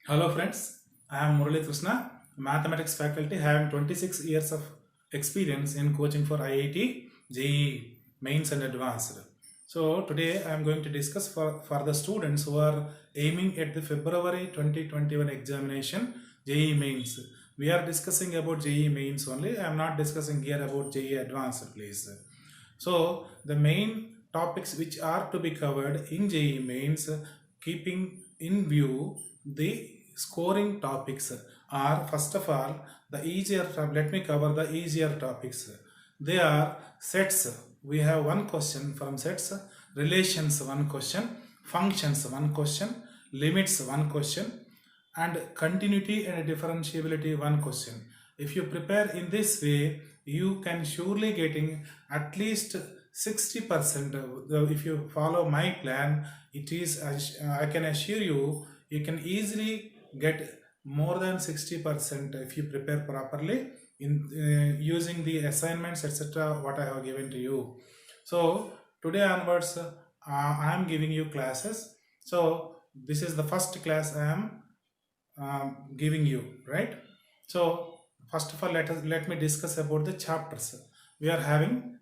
Hello friends, I am Murali Krishna, mathematics faculty having 26 years of experience in coaching for IIT, JEE, mains and advanced. So today I am going to discuss for the students who are aiming at the February 2021 examination, JEE mains. We are discussing about JEE mains only. I am not discussing here about JEE advanced, please. So the main topics which are to be covered in JEE mains, keeping in view the scoring topics are first of all the easier. Let me cover the easier topics. They are sets. We have one question from sets, relations one question, functions one question, limits one question, and continuity and differentiability one question. If you prepare in this way, you can surely getting at least 60%. If you follow my plan, it is I can assure you, you can easily get more than 60% if you prepare properly in using the assignments, etc., what I have given to you. So today onwards, I am giving you classes. So this is the first class I am giving you, right? So first of all, let me discuss about the chapters. We are having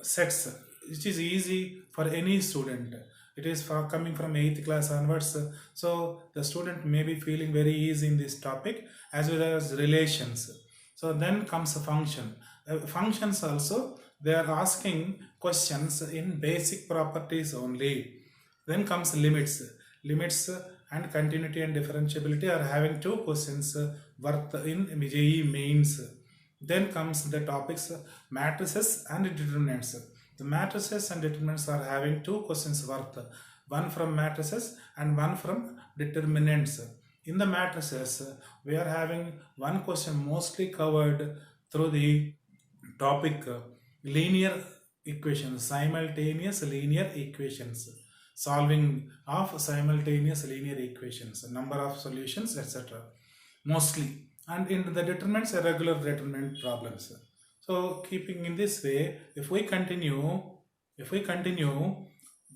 sets, which is easy for any student. It is for coming from 8th class onwards, so the student may be feeling very easy in this topic, as well as relations. So then comes a function. Functions also, they are asking questions in basic properties only. Then comes limits. Limits and continuity and differentiability are having two questions worth in JEE mains. Then comes the topics matrices and determinants. The matrices and determinants are having two questions worth, one from matrices and one from determinants. In the matrices, we are having one question mostly covered through the topic linear equations, simultaneous linear equations, solving of simultaneous linear equations, number of solutions, etc. Mostly, and in the determinants, irregular determinant problems. So keeping in this way, if we continue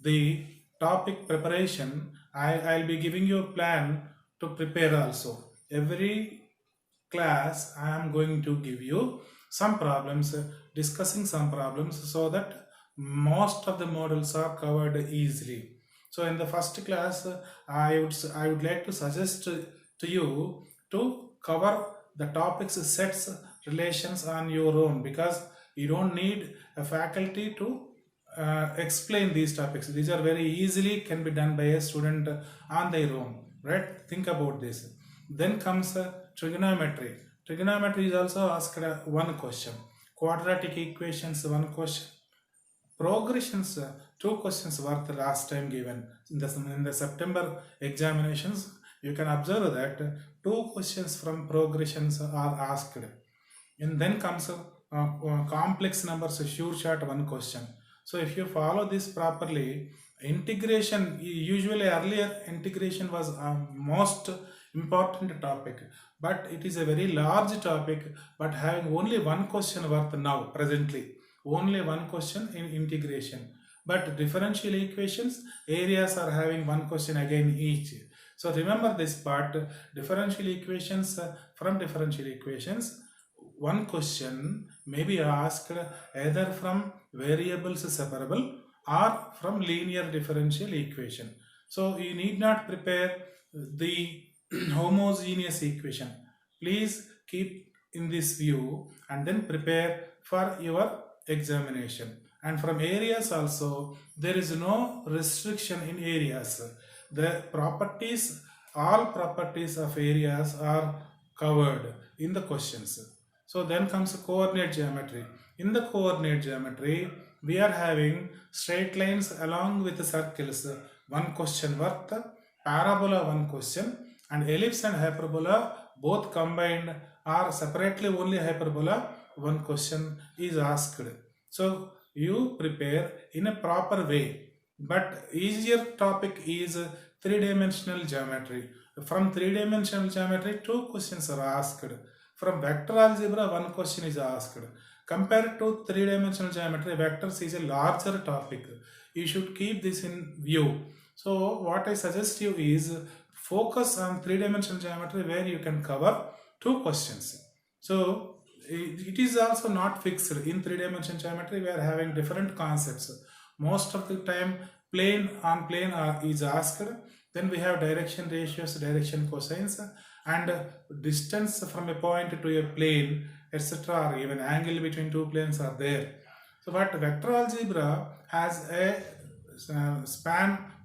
the topic preparation, I'll be giving you a plan to prepare also. Every class I am going to give you some problems, discussing some problems, so that most of the models are covered easily. So in the first class, I would like to suggest to you to cover the topics, sets, relations on your own, because you don't need a faculty to explain these topics. These are very easily can be done by a student on their own, right? Think about this. Then comes trigonometry. Trigonometry is also asked one question. Quadratic equations one question. Progressions two questions were the last time given in the September examinations. You can observe that two questions from progressions are asked. And then comes complex numbers, sure shot one question. So if you follow this properly, integration, usually earlier integration was most important topic, but it is a very large topic, but having only one question worth now presently, only one question in integration. But differential equations, areas are having one question again each. So remember this part, differential equations, from differential equations, one question may be asked either from variables separable or from linear differential equation. So you need not prepare the homogeneous equation. Please keep in this view and then prepare for your examination. And from areas also, there is no restriction in areas. The properties, all properties of areas are covered in the questions. So then comes coordinate geometry. In the coordinate geometry, we are having straight lines along with the circles, one question worth, parabola one question, and ellipse and hyperbola both combined or separately only hyperbola one question is asked. So you prepare in a proper way. But easier topic is three-dimensional geometry. From three-dimensional geometry, two questions are asked. From vector algebra, one question is asked. Compared to three-dimensional geometry, vectors is a larger topic. You should keep this in view. So what I suggest you is focus on three-dimensional geometry where you can cover 2 questions. So it is also not fixed. In three-dimensional geometry we are having different concepts. Most of the time plane on plane is asked. Then we have direction ratios, direction cosines, and distance from a point to a plane, etc., or even angle between 2 planes are there. So but vector algebra has a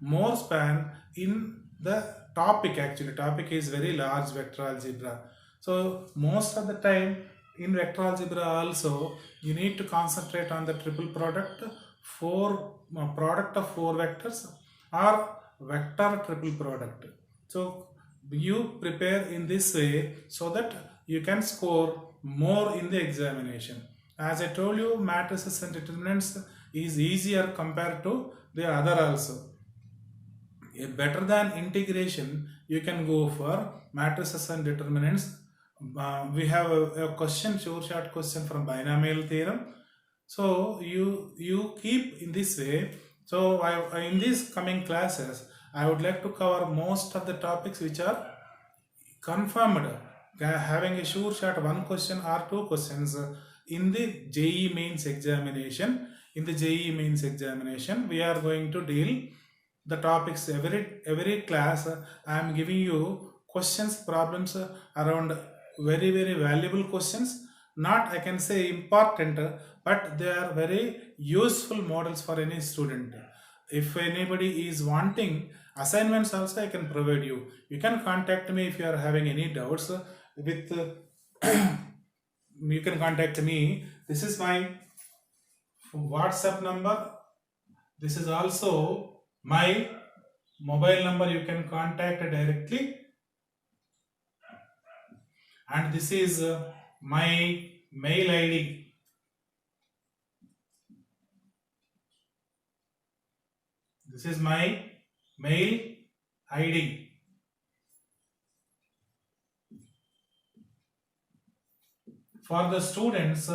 more span in the topic. Actually topic is very large, vector algebra. So most of the time in vector algebra also you need to concentrate on the triple product, product of 4 vectors, or vector triple product. So you prepare in this way so that you can score more in the examination. As I told you, matrices and determinants is easier compared to the other also. Better than integration, you can go for matrices and determinants. We have a question, short question from binomial theorem. So you keep in this way. So in these coming classes, I would like to cover most of the topics which are confirmed, having a sure shot 1 question or 2 questions in the JEE mains examination. In the JEE mains examination, we are going to deal the topics every class. I am giving you questions, problems around very valuable questions. Not I can say important, but they are very useful models for any student. If anybody is wanting assignments also, I can provide you. You can contact me if you are having any doubts with you can contact me. This is my WhatsApp number. This is also my mobile number. You can contact directly, and this is my mail ID. This is my mail ID. For the students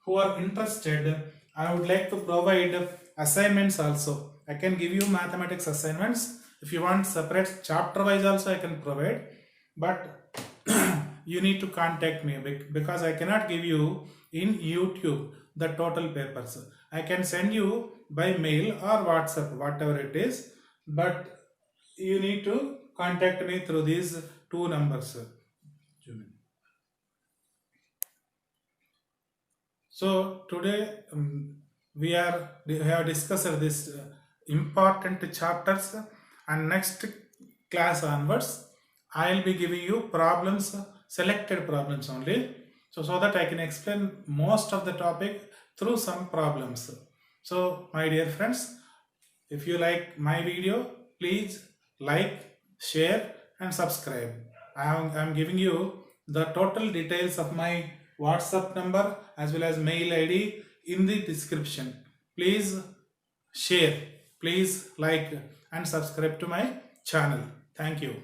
who are interested, I would like to provide assignments also. I can give you mathematics assignments. If you want separate chapter wise also I can provide, but you need to contact me because I cannot give you in YouTube the total papers. I can send you by mail or WhatsApp, whatever it is, but you need to contact me through these 2 numbers. So today we have discussed this important chapters, and next class onwards I will be giving you problems, selected problems only, so that I can explain most of the topic through some problems. So my dear friends, if you like my video, please like, share and subscribe. I am giving you the total details of my WhatsApp number as well as mail ID in the description. Please share, please like and subscribe to my channel. Thank you.